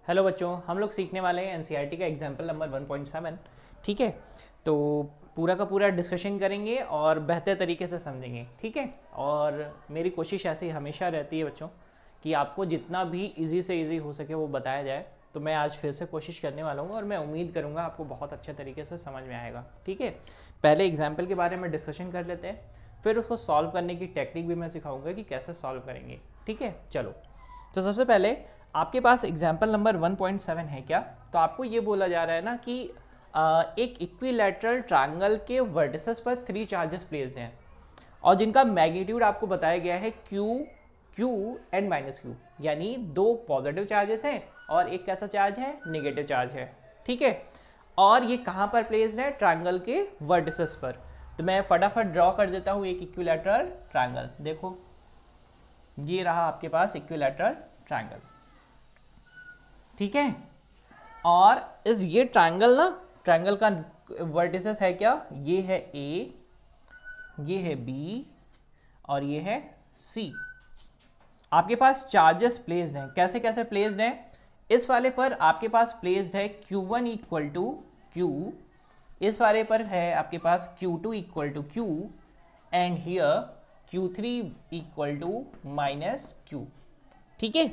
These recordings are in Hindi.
हेलो बच्चों, हम लोग सीखने वाले हैं एनसीईआरटी का एग्जाम्पल नंबर 1.7। ठीक है, तो पूरा का पूरा डिस्कशन करेंगे और बेहतर तरीके से समझेंगे। ठीक है, और मेरी कोशिश ऐसी हमेशा रहती है बच्चों कि आपको जितना भी इजी से इजी हो सके वो बताया जाए। तो मैं आज फिर से कोशिश करने वाला हूँ और मैं उम्मीद करूँगा आपको बहुत अच्छे तरीके से समझ में आएगा। ठीक है, पहले एग्जाम्पल के बारे में डिस्कशन कर लेते हैं, फिर उसको सॉल्व करने की टेक्निक भी मैं सिखाऊंगा कि कैसे सॉल्व करेंगे। ठीक है, चलो। तो सबसे पहले आपके पास एग्जाम्पल नंबर 1.7 है क्या? तो आपको ये बोला जा रहा है ना कि एक इक्विलैटरल ट्रायंगल के वर्टिसेस पर 3 चार्जेस प्लेस्ड हैं और जिनका मैग्नीट्यूड आपको बताया गया है Q, Q and minus Q, यानी 2 पॉजिटिव चार्जेस हैं और एक कैसा चार्ज है, नेगेटिव चार्ज है। ठीक है, और ये कहाँ पर प्लेस्ड है? ट्रायंगल के वर्टिसेस पर। तो मैं फटाफट ड्रॉ कर देता हूँ एक इक्विलैटरल ट्रायंगल। देखो, ये रहा आपके पास इक्विलैटरल ट्रायंगल। ठीक है, और इस ये ट्रायंगल का वर्टिसेस है क्या? ये है A, ये है B और ये है C। आपके पास चार्जेस प्लेस्ड हैं। कैसे कैसे प्लेस्ड हैं? इस वाले पर आपके पास प्लेस्ड है Q1 इक्वल टू Q, इस वाले पर है आपके पास Q2 equal to Q and here Q3 equal to minus Q। ठीक है,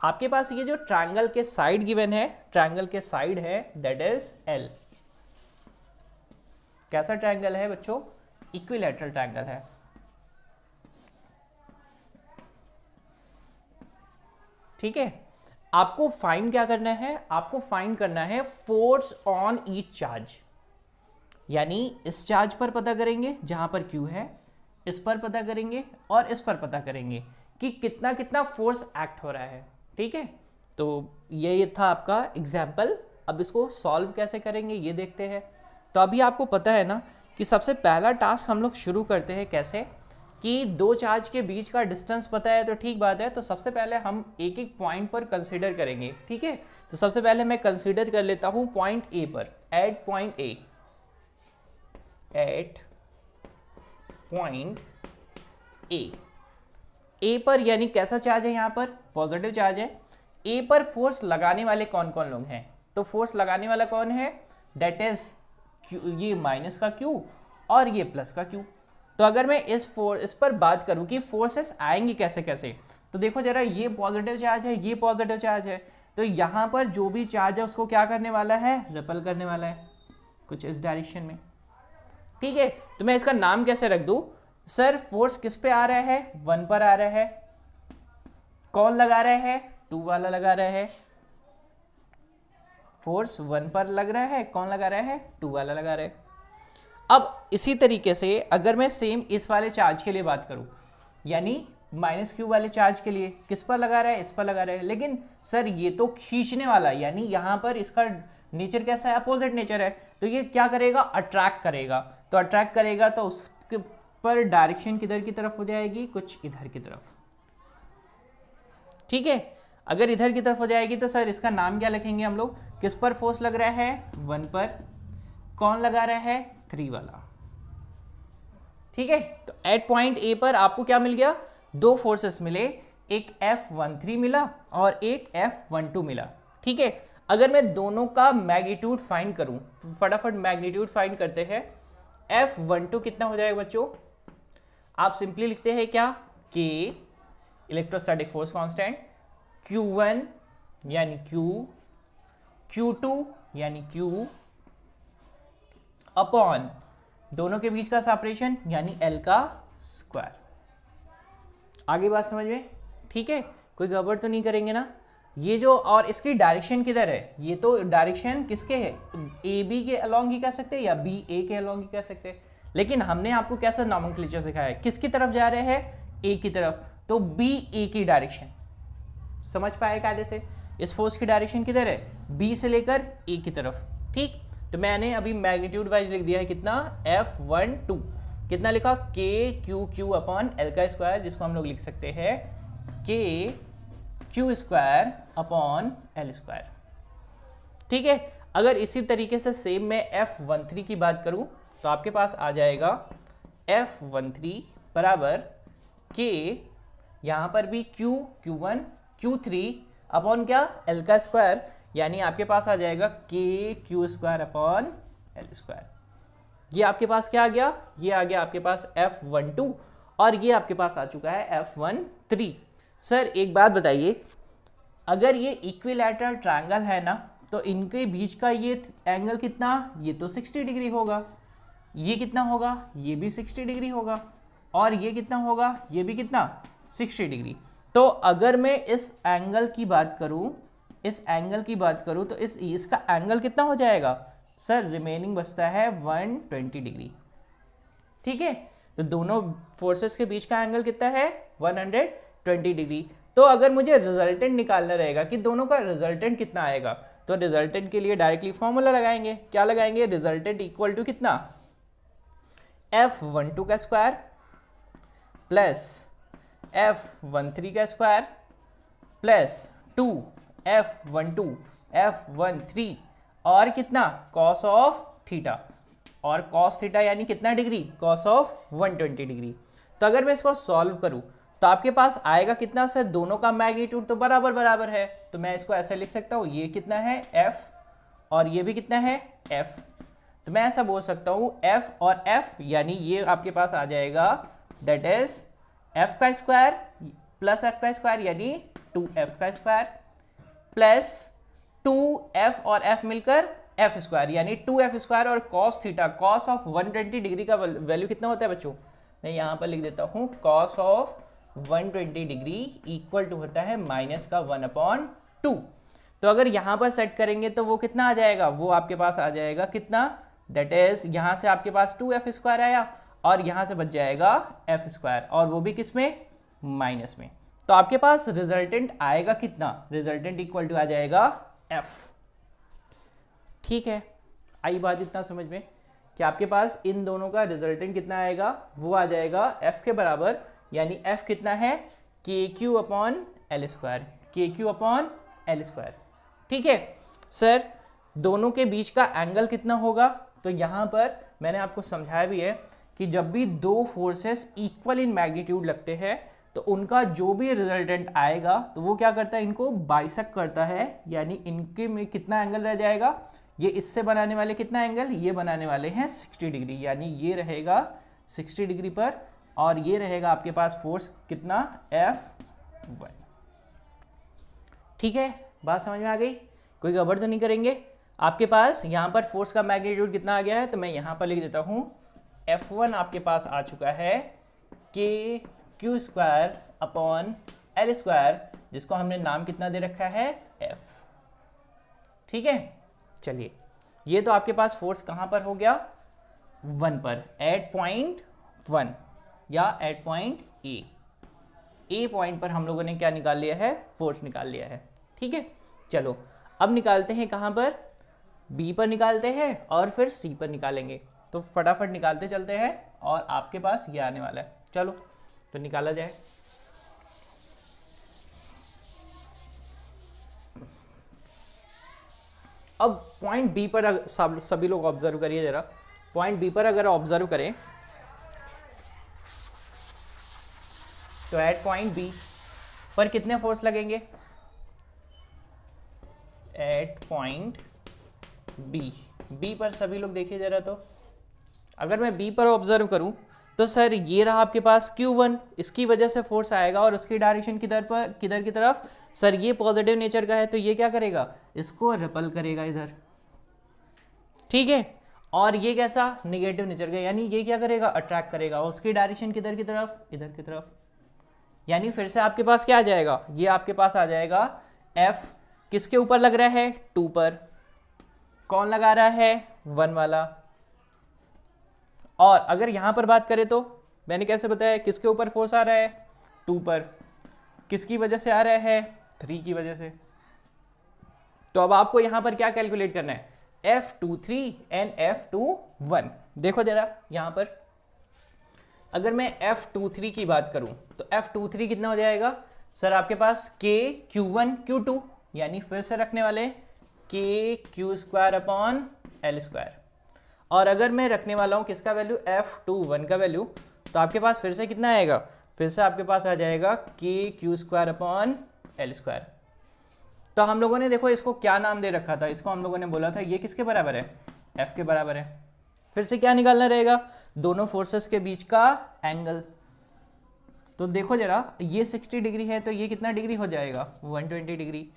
आपके पास ये जो ट्रायंगल के साइड गिवन है, ट्रायंगल के साइड है दैट इज L। कैसा ट्रायंगल है बच्चों? इक्विलैटरल ट्रायंगल है। ठीक है, आपको फाइंड क्या करना है? आपको फाइंड करना है फोर्स ऑन ईच चार्ज, यानी इस चार्ज पर पता करेंगे जहां पर Q है, इस पर पता करेंगे और इस पर पता करेंगे कि कितना कितना फोर्स एक्ट हो रहा है। ठीक है, तो ये था आपका एग्जाम्पल। अब इसको सॉल्व कैसे करेंगे ये देखते हैं। तो अभी आपको पता है ना कि सबसे पहला टास्क हम लोग शुरू करते हैं कैसे, कि दो चार्ज के बीच का डिस्टेंस पता है तो ठीक बात है। तो सबसे पहले हम एक एक पॉइंट पर कंसीडर करेंगे। ठीक है, तो सबसे पहले मैं कंसीडर कर लेता हूं पॉइंट ए पर। At point a, at point a पर, यानी कैसा चार्ज है? यहाँ पर पॉजिटिव चार्ज है। ए पर फोर्स लगाने वाले कौन कौन लोग हैं? तो फोर्स लगाने वाला कौन है? दैट इज ये माइनस का Q और ये प्लस का Q। तो अगर मैं इस पर बात करूं कि फोर्सेस आएंगे कैसे कैसे, तो देखो जरा, ये पॉजिटिव चार्ज है, ये पॉजिटिव चार्ज है, तो यहाँ पर जो भी चार्ज है उसको क्या करने वाला है? रिपल करने वाला है, कुछ इस डायरेक्शन में। ठीक है, तो मैं इसका नाम कैसे रख दूं? सर फोर्स किस पे आ रहा है? 1 पर आ रहा है। कौन लगा रहा है? 2 वाला लगा रहा है। फोर्स 1 पर लग रहा है, कौन लगा रहा है? 2 वाला लगा रहा है। अब इसी तरीके से अगर मैं सेम इस वाले चार्ज के लिए बात करूं, यानी माइनस Q वाले चार्ज के लिए, किस पर लगा रहा है? इस पर लगा रहा है। लेकिन सर ये तो खींचने वाला, यानी यहां पर इसका नेचर कैसा है? अपोजिट नेचर है। तो ये क्या करेगा? अट्रैक्ट करेगा। तो अट्रैक्ट करेगा तो उसके पर डायरेक्शन किधर की तरफ हो जाएगी? कुछ इधर की तरफ। ठीक है, अगर इधर की तरफ हो जाएगी तो सर इसका नाम क्या लिखेंगे हम लोग? किस पर फोर्स लग रहा है? 1 पर। कौन लगा रहा है? 3 वाला। ठीक है, तो एट पॉइंट ए पर आपको क्या मिल गया? 2 फोर्सेस मिले, एक F13 मिला और एक F12 मिला। ठीक है, अगर मैं दोनों का मैग्नीट्यूड फाइंड करूं, फटाफट मैग्नीट्यूड फाइंड करते हैं। F12 कितना हो जाएगा बच्चों? आप सिंपली लिखते हैं क्या? K, electrostatic force constant, Q1 यानी Q, Q2 यानी Q अपॉन दोनों के बीच का सेपरेशन यानी L का स्क्वायर। आगे बात समझ में? ठीक है, कोई गड़बड़ तो नहीं करेंगे ना? ये जो, और इसकी डायरेक्शन किधर है? ये तो डायरेक्शन किसके है? ए बी के अलोंग ही कह सकते हैं या बी ए के अलोंग ही कह सकते हैं। लेकिन हमने आपको कैसा नॉमेनक्लेचर सिखाया है? किसकी तरफ जा रहे हैं? ए की तरफ। तो बी ए की डायरेक्शन समझ पाए कायदे से? इस फोर्स की डायरेक्शन किधर है? बी से लेकर ए की तरफ। ठीक, तो मैंने अभी मैग्नीट्यूड वाइज लिख दिया है कितना? F12 कितना लिखा? K Q Q upon L का स्क्वायर, जिसको हम लोग लिख सकते हैं K Q square upon L square. ठीक है, अगर इसी तरीके से सेम मैं F13 की बात करूं तो आपके पास आ जाएगा F13 बराबर K, यहां पर भी Q Q1 Q3 अपॉन क्या, एल का स्क्वायर, यानी आपके पास आ जाएगा के Q square upon L square. ये आपके पास क्या आ गया, ये आ गया आपके पास F12 और ये आपके पास आ चुका है F13। सर एक बात बताइए, अगर ये इक्विलैटरल ट्रायंगल है ना, तो इनके बीच का ये एंगल कितना, ये तो 60 डिग्री होगा, ये कितना होगा, ये भी 60 डिग्री होगा, और ये कितना होगा, ये भी कितना, 60 डिग्री। तो अगर मैं इस एंगल की बात करूं, इस एंगल की बात करूं तो इसका एंगल कितना हो जाएगा सर, रिमेनिंग बचता है 120 डिग्री। ठीक है, तो दोनों फोर्सेस के बीच का एंगल कितना है, 120 डिग्री। तो अगर मुझे रिजल्टेंट निकालना रहेगा कि दोनों का रिजल्टेंट कितना आएगा, तो रिजल्टेंट के लिए डायरेक्टली फॉर्मूला लगाएंगे। क्या लगाएंगे, रिजल्टेंट इक्वल टू कितना, F12 का स्क्वायर प्लस F13 का स्क्वायर प्लस 2F12 F13 और कितना, कॉस ऑफ थीटा, और कॉस थीटा यानी कितना डिग्री, कॉस ऑफ 120 डिग्री। तो अगर मैं इसको सॉल्व करूं तो आपके पास आएगा कितना सर, दोनों का मैग्नीट्यूड तो बराबर बराबर है, तो मैं इसको ऐसे लिख सकता हूं, ये कितना है F और ये भी कितना है F। तो मैं ऐसा बोल सकता हूं F और F, यानी ये आपके पास आ जाएगा दैट इज F का स्क्वायर प्लस F का स्क्वायर यानी 2F का स्क्वायर प्लस 2F और F मिलकर F स्क्वायर यानी 2F स्क्वायर, और cos theta, cos of 120 degree का वैल्यू कितना होता है बच्चों, मैं यहाँ पर लिख देता हूँ, cos of 120 degree equal to होता है माइनस का 1/2। तो अगर यहाँ पर सेट करेंगे तो वो कितना आ जाएगा, वो आपके पास आ जाएगा कितना, दैट इज यहाँ से आपके पास 2F स्क्वायर आया और यहाँ से बच जाएगा F स्क्वायर, और वो भी किस में, माइनस में। तो आपके पास रिजल्टेंट आएगा कितना, रिजल्टेंट इक्वल टू आ जाएगा F। ठीक है, आई बात इतना समझ में कि आपके पास इन दोनों का रिजल्टेंट कितना आएगा, वो आ जाएगा F के बराबर, यानी F कितना है, KQ upon L square, KQ upon L square. ठीक है सर, दोनों के बीच का एंगल कितना होगा, तो यहाँ पर मैंने आपको समझाया भी है कि जब भी दो फोर्सेस इक्वल इन मैग्नीट्यूड लगते हैं तो उनका जो भी रिजल्टेंट आएगा तो वो क्या करता है, इनको बाइसेक्ट करता है, यानी इनके में कितना एंगल रह जाएगा, ये इससे बनाने वाले कितना एंगल, ये बनाने वाले हैं 60 डिग्री, यानी ये रहेगा 60 डिग्री पर, और ये रहेगा आपके पास फोर्स कितना, F1। ठीक है, बात समझ में आ गई, कोई गड़बड़ तो नहीं करेंगे। आपके पास यहाँ पर फोर्स का मैग्नीट्यूड कितना आ गया है, तो मैं यहाँ पर लिख देता हूँ F1 आपके पास आ चुका है KQ square upon L square, जिसको हमने नाम कितना दे रखा है, F। ठीक है, चलिए ये तो आपके पास फोर्स कहाँ पर हो गया, 1 पर, एट पॉइंट 1 या एट पॉइंट ए पॉइंट पर हम लोगों ने क्या निकाल लिया है, फोर्स निकाल लिया है। ठीक है, चलो अब निकालते हैं कहाँ पर, बी पर निकालते हैं और फिर सी पर निकालेंगे। तो फटाफट निकालते चलते हैं और आपके पास ये आने वाला है, चलो तो निकाला जाए। अब पॉइंट बी पर सभी लोग ऑब्जर्व करिए जरा, पॉइंट बी पर अगर ऑब्जर्व करें तो एट पॉइंट बी पर कितने फोर्स लगेंगे, एट पॉइंट बी पर सभी लोग देखिए जरा, तो अगर मैं बी पर ऑब्जर्व करूं तो सर ये रहा आपके पास Q1, इसकी वजह से फोर्स आएगा और उसकी डायरेक्शन किधर की तरफ, सर ये पॉजिटिव नेचर का है तो ये क्या करेगा, इसको रिपल करेगा इधर। ठीक है, और ये कैसा, निगेटिव नेचर का, यानी ये क्या करेगा, अट्रैक्ट करेगा, उसकी डायरेक्शन किधर की तरफ, इधर की तरफ। यानी फिर से आपके पास क्या आ जाएगा, ये आपके पास आ जाएगा F किसके ऊपर लग रहा है, 2 पर, कौन लगा रहा है, 1 वाला। और अगर यहां पर बात करें तो मैंने कैसे बताया, किसके ऊपर फोर्स आ रहा है, 2 पर, किसकी वजह से आ रहा है, 3 की वजह से। तो अब आपको यहां पर क्या कैलकुलेट करना है, F23 एंड F21। देखो जरा यहां पर अगर मैं F23 की बात करूं तो F23 कितना हो जाएगा सर, आपके पास K Q1 Q2, यानी फिर से रखने वाले KQ square upon L square, और अगर मैं रखने वाला हूं किसका वैल्यू, F21 का वैल्यू, तो आपके पास फिर से कितना आएगा, फिर से आपके पास आ जाएगा KQ square upon L square. तो हम लोगों ने देखो इसको क्या नाम दे रखा था, इसको हम लोगों ने बोला था ये किसके बराबर है, F के बराबर है। फिर से क्या निकालना रहेगा, दोनों फोर्सेस के बीच का एंगल। तो देखो जरा, ये 60 डिग्री है तो ये कितना डिग्री हो जाएगा, 120 डिग्री।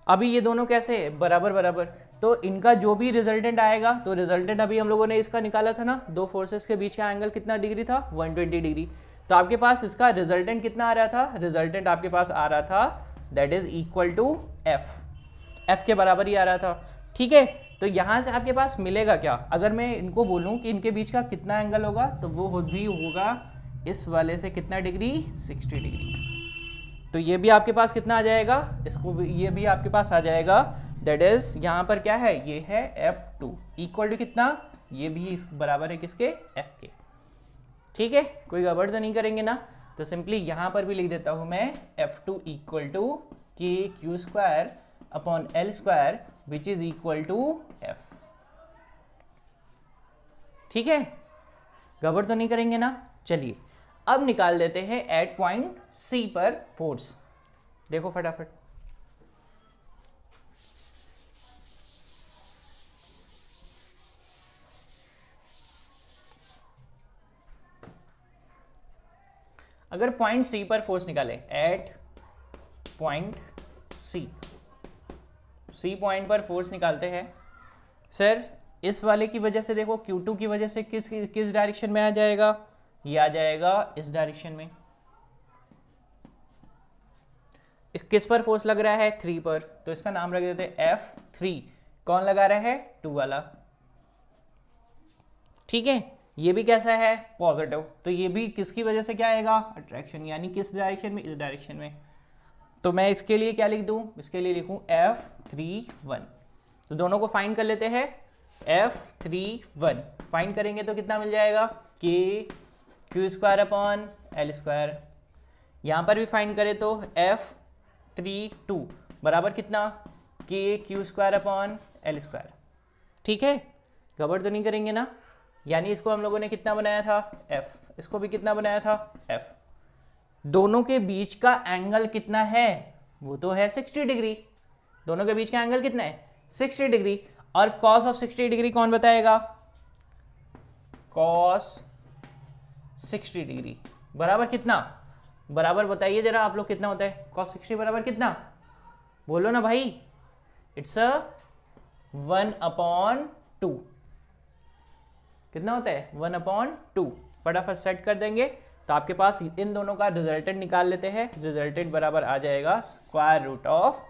अभी ये दोनों कैसे है, बराबर बराबर, तो इनका जो भी रिजल्टेंट आएगा, तो रिजल्टेंट अभी हम लोगों ने इसका निकाला था ना, दो फोर्सेस के बीच का एंगल कितना डिग्री था, 120 डिग्री। तो आपके पास इसका रिजल्टेंट कितना आ रहा था, रिजल्टेंट आपके पास आ रहा था that is equal to f के बराबर ही आ रहा था। ठीक है, तो यहाँ से आपके पास मिलेगा क्या, अगर मैं इनको बोलूँ कि इनके बीच का कितना एंगल होगा, तो वो भी होगा इस वाले से कितना डिग्री, 60 डिग्री। तो ये भी आपके पास कितना आ जाएगा, इसको भी, ये भी आपके पास आ जाएगा दैट इज यहाँ पर क्या है, ये है F2 इक्वल टू कितना, ये भी बराबर है किसके, F के। ठीक है, कोई गड़बड़ तो नहीं करेंगे ना। तो सिंपली यहाँ पर भी लिख देता हूँ मैं F2 equal to KQ square upon L square which is equal to F। ठीक है, गड़बड़ तो नहीं करेंगे ना। चलिए अब निकाल लेते हैं एट पॉइंट C पर फोर्स। देखो फटाफट, अगर पॉइंट C पर फोर्स निकाले, एट पॉइंट C पॉइंट पर फोर्स निकालते हैं सर, इस वाले की वजह से देखो Q2 की वजह से किस डायरेक्शन में आ जाएगा, ये आ जाएगा इस डायरेक्शन में। किस पर फोर्स लग रहा है, 3 पर, तो इसका नाम रख देते हैं F3। कौन लगा रहा है, 2 वाला। ठीक है, ये भी कैसा है, पॉजिटिव, तो ये भी किसकी वजह से क्या आएगा, अट्रैक्शन, यानी किस डायरेक्शन में, इस डायरेक्शन में। तो मैं इसके लिए क्या लिख दूं, इसके लिए लिखूं F31। तो दोनों को फाइंड कर लेते हैं, F31 फाइंड करेंगे तो कितना मिल जाएगा, KQ square upon L square. यहाँ पर भी फाइंड करें तो F32 बराबर कितना, KQ square upon L square. ठीक है, गड़बड़ तो नहीं करेंगे ना। यानी इसको हम लोगों ने कितना बनाया था, F, इसको भी कितना बनाया था, F। दोनों के बीच का एंगल कितना है, वो तो है 60 डिग्री। दोनों के बीच का एंगल कितना है, 60 डिग्री। और cos ऑफ 60 डिग्री कौन बताएगा, cos 60 डिग्री बराबर कितना, बराबर बताइए जरा आप लोग, कितना होता है cos 60 बराबर कितना, बोलो ना भाई, इट्स 1/2। कितना होता है, 1/2। फटाफट सेट कर देंगे तो आपके पास इन दोनों का रिजल्टेंट निकाल लेते हैं। रिजल्टेंट बराबर आ जाएगा स्क्वायर रूट ऑफ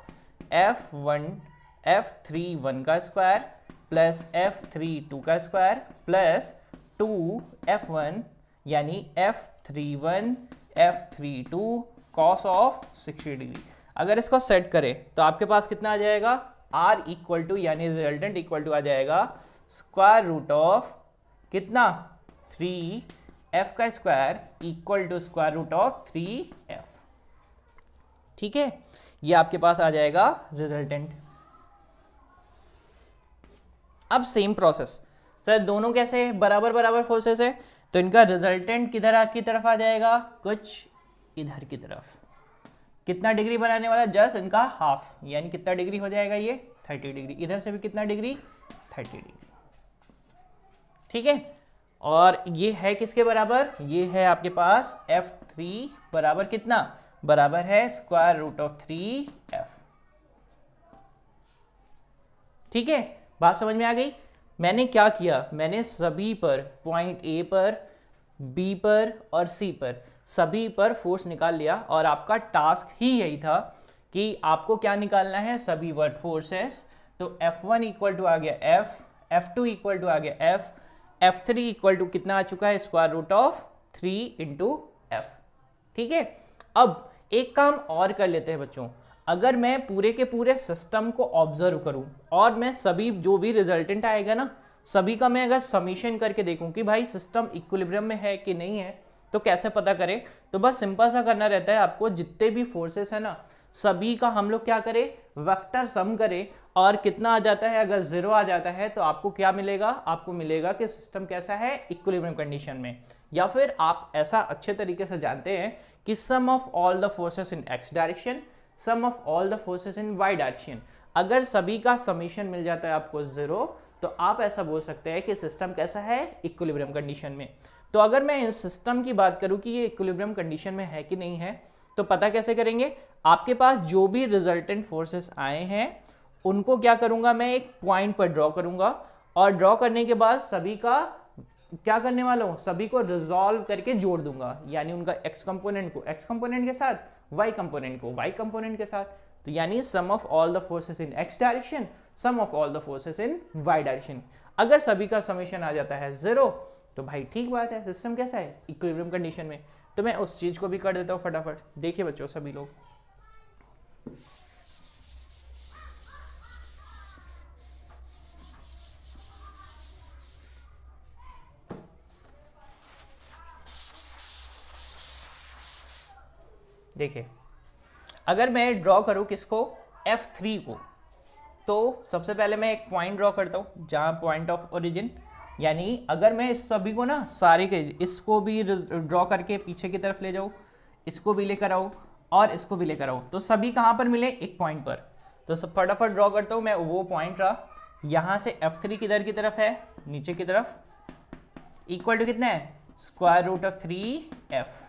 F31 का स्क्वायर प्लस F32 का स्क्वायर प्लस 2F1 यानी F31 F32 cos of 60 degree. अगर इसको सेट करें तो आपके पास कितना आ जाएगा, R इक्वल टू, यानी रिजल्टेंट इक्वल टू आ जाएगा स्क्वायर रूट ऑफ कितना, 3F का square equal to square root of 3F। ठीक है, ये आपके पास आ जाएगा रिजल्टेंट। अब सेम प्रोसेस सर, दोनों कैसे बराबर बराबर फोर्सेस है, तो इनका रिजल्टेंट किधर की तरफ आ जाएगा, कुछ इधर की तरफ। कितना डिग्री बनाने वाला, जस्ट इनका हाफ, यानी कितना डिग्री हो जाएगा ये, 30 डिग्री। इधर से भी कितना डिग्री, 30 डिग्री। ठीक है, और ये है किसके बराबर, ये है आपके पास F3 बराबर कितना, बराबर है स्क्वायर रूट ऑफ 3F। ठीक है, बात समझ में आ गई। मैंने क्या किया, मैंने सभी पर, पॉइंट A पर, B पर और C पर, सभी पर फोर्स निकाल लिया। और आपका टास्क ही यही था कि आपको क्या निकालना है, सभी वर्ड फोर्सेस। तो F1 इक्वल टू आ गया F, F2 इक्वल टू आ गया F, F3 इक्वल टू कितना आ चुका है, square root of 3 into F। ठीक है, अब एक काम और कर लेते हैं बच्चों। अगर मैं पूरे के पूरे सिस्टम को ऑब्जर्व करूं और मैं सभी जो भी रिजल्टेंट आएगा ना, सभी का मैं अगर समीशन करके देखूं कि भाई सिस्टम इक्विलिब्रियम में है कि नहीं है, तो कैसे पता करें, तो बस सिंपल सा करना रहता है आपको। जितने भी फोर्सेस है ना, सभी का हम लोग क्या करें, वेक्टर सम करें, और कितना आ जाता है, अगर 0 आ जाता है तो आपको क्या मिलेगा, आपको मिलेगा कि सिस्टम कैसा है, इक्विलिब्रियम कंडीशन में। या फिर आप ऐसा अच्छे तरीके से जानते हैं कि sum of all the forces in x direction sum of all the forces in y direction. अगर सभी का समीशन मिल जाता है आपको 0, तो आप ऐसा बोल सकते हैं कि सिस्टम कैसा है, इक्विलिब्रियम कंडीशन में। तो अगर मैं इस सिस्टम की बात करूं कि ये इक्विलिब्रियम कंडीशन में है कि नहीं है, तो पता कैसे करेंगे? आपके पास जो भी रिजल्टेंट फोर्सेस आए हैं उनको क्या करूंगा, मैं एक पॉइंट पर ड्रॉ करूंगा, और ड्रॉ करने के बाद सभी का क्या करने वाला हूं, सभी को रिजॉल्व करके जोड़ दूंगा, यानी उनका एक्स कंपोनेंट को एक्स कंपोनेंट के साथ, वाई कंपोनेंट को वाई कंपोनेंट के साथ। तो यानी sum of all the forces in x direction, sum of all the forces in y direction. अगर सभी का समेशन आ जाता है 0, तो भाई ठीक बात है, सिस्टम कैसा है, इक्विलिब्रियम कंडीशन में। तो मैं उस चीज को भी कर देता हूं फटाफट। देखिए बच्चों सभी लोग, देखिए अगर मैं ड्रॉ करूं किसको, F3 को, तो सबसे पहले मैं एक पॉइंट ड्रॉ करता हूं जहां पॉइंट ऑफ ओरिजिन, यानी अगर मैं इस सभी को ना सारे के, इसको भी ड्रॉ करके पीछे की तरफ ले जाऊं, इसको भी लेकर आऊं और इसको भी लेकर आऊं, तो सभी कहां पर मिले, एक पॉइंट पर। तो सब फटाफट ड्रॉ करता हूं मैं। वो पॉइंट रहा, यहां से F3 किधर की तरफ है, नीचे की तरफ, इक्वल टू कितना है, स्क्वायर रूट ऑफ 3f।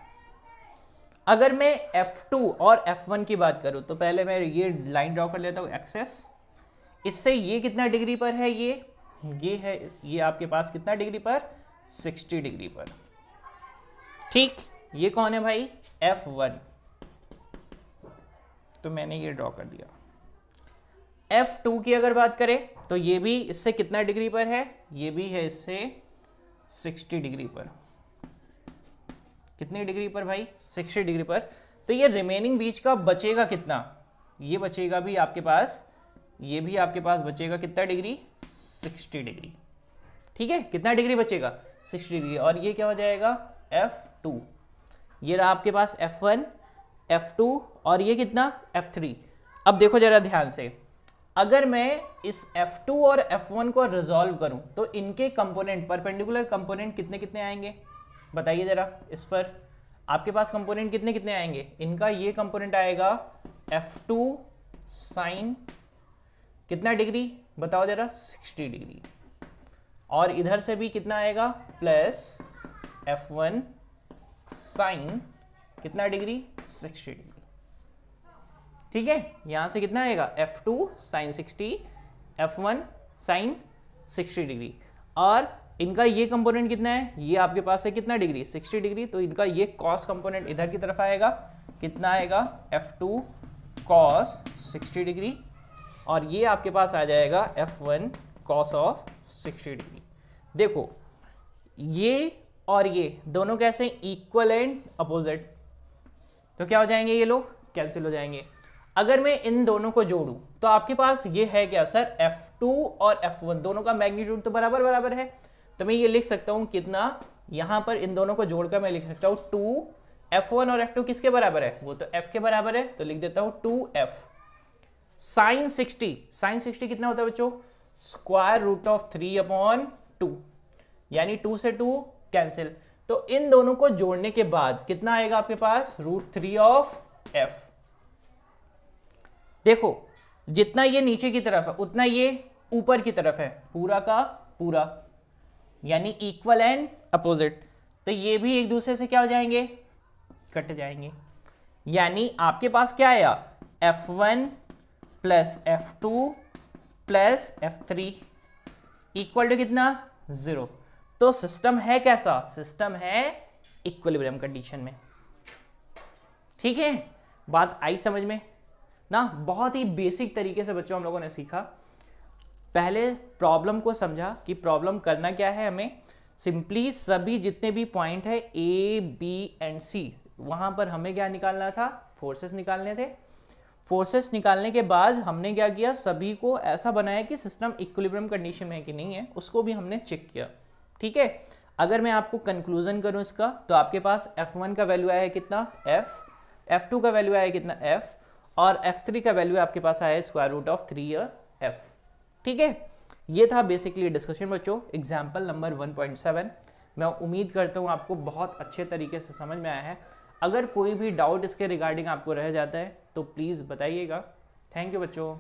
अगर मैं F2 और F1 की बात करूं, तो पहले मैं ये लाइन ड्रॉ कर लेता हूं एक्सेस। इससे ये कितना डिग्री पर है, ये है, ये आपके पास कितना डिग्री पर, 60 डिग्री पर। ठीक, ये कौन है भाई, F1। तो मैंने ये ड्रॉ कर दिया। F2 की अगर बात करें, तो ये भी इससे कितना डिग्री पर है, ये भी है इससे 60 डिग्री पर। कितनी डिग्री पर भाई, 60 डिग्री पर। तो ये रिमेनिंग बीच का बचेगा कितना, ये बचेगा भी आपके पास, ये भी आपके पास बचेगा कितना डिग्री, 60 डिग्री। ठीक है, कितना डिग्री बचेगा, 60 डिग्री। और ये क्या हो जाएगा, F2। ये रहा आपके पास F1, F2 और ये कितना, F3। अब देखो जरा ध्यान से, अगर मैं इस F2 और F1 को रिजॉल्व करूं, तो इनके कंपोनेंट, परपेंडिकुलर कंपोनेंट कितने कितने आएंगे, बताइए जरा। इस पर आपके पास कंपोनेंट कितने कितने आएंगे, इनका ये कंपोनेंट आएगा F2 साइन कितना डिग्री, बताओ जरा, 60 डिग्री। और इधर से भी कितना आएगा, प्लस F1 साइन कितना डिग्री, 60 डिग्री। ठीक है, यहां से कितना आएगा, F2 sign 60, F1 sign 60 degree. और इनका ये कंपोनेंट कितना है, ये आपके पास है कितना डिग्री, 60 डिग्री। तो इनका ये कॉस कंपोनेंट इधर की तरफ आएगा, कितना आएगा, F2 कॉस 60 डिग्री। और ये आपके पास आ जाएगा F1 कॉस ऑफ 60 डिग्री। देखो ये और ये दोनों कैसे, इक्वल एंड अपोजिट, तो क्या हो जाएंगे, ये लोग कैंसिल हो जाएंगे। अगर मैं इन दोनों को जोड़ूं, तो आपके पास ये है क्या सर, F2 और F1 दोनों का मैग्नीट्यूड तो बराबर बराबर है। तो मैं ये लिख सकता हूं कितना, यहां पर इन दोनों को जोड़कर मैं लिख सकता हूं 2। F1 और F2 किसके बराबर है, वो तो F के बराबर है, तो लिख देता हूं 2F साइन 60। साइन 60 कितना होता है बच्चों, स्क्वायर रूट ऑफ 3/2, यानी 2 से 2 कैंसिल। तो इन दोनों को जोड़ने के बाद कितना आएगा आपके पास, √3 ऑफ F। देखो जितना ये नीचे की तरफ है उतना ये ऊपर की तरफ है, पूरा का पूरा, यानी इक्वल एंड अपोजिट। तो ये भी एक दूसरे से क्या हो जाएंगे, कट जाएंगे। यानी आपके पास क्या आया, F1 plus F2 plus F3 equal to कितना, 0। तो सिस्टम है कैसा, सिस्टम है इक्विलिब्रियम कंडीशन में। ठीक है, बात आई समझ में ना। बहुत ही बेसिक तरीके से बच्चों हम लोगों ने सीखा। पहले प्रॉब्लम को समझा कि प्रॉब्लम करना क्या है, हमें सिंपली सभी जितने भी पॉइंट है A, B एंड C, वहां पर हमें क्या निकालना था, फोर्सेस निकालने थे। फोर्सेस निकालने के बाद हमने क्या किया, सभी को ऐसा बनाया कि सिस्टम इक्विलिब्रियम कंडीशन में है कि नहीं है, उसको भी हमने चेक किया। ठीक है, अगर मैं आपको कंक्लूजन करूं इसका, तो आपके पास F1 का वैल्यू आया है कितना, F, F2 का वैल्यू आया है कितना, F, और F3 का वैल्यू आपके पास आया है स्क्वायर रूट ऑफ 3F। ठीक है, ये था बेसिकली डिस्कशन बच्चों, एग्जाम्पल नंबर 1.7। मैं उम्मीद करता हूँ आपको बहुत अच्छे तरीके से समझ में आया है। अगर कोई भी डाउट इसके रिगार्डिंग आपको रह जाता है तो प्लीज़ बताइएगा। थैंक यू बच्चों।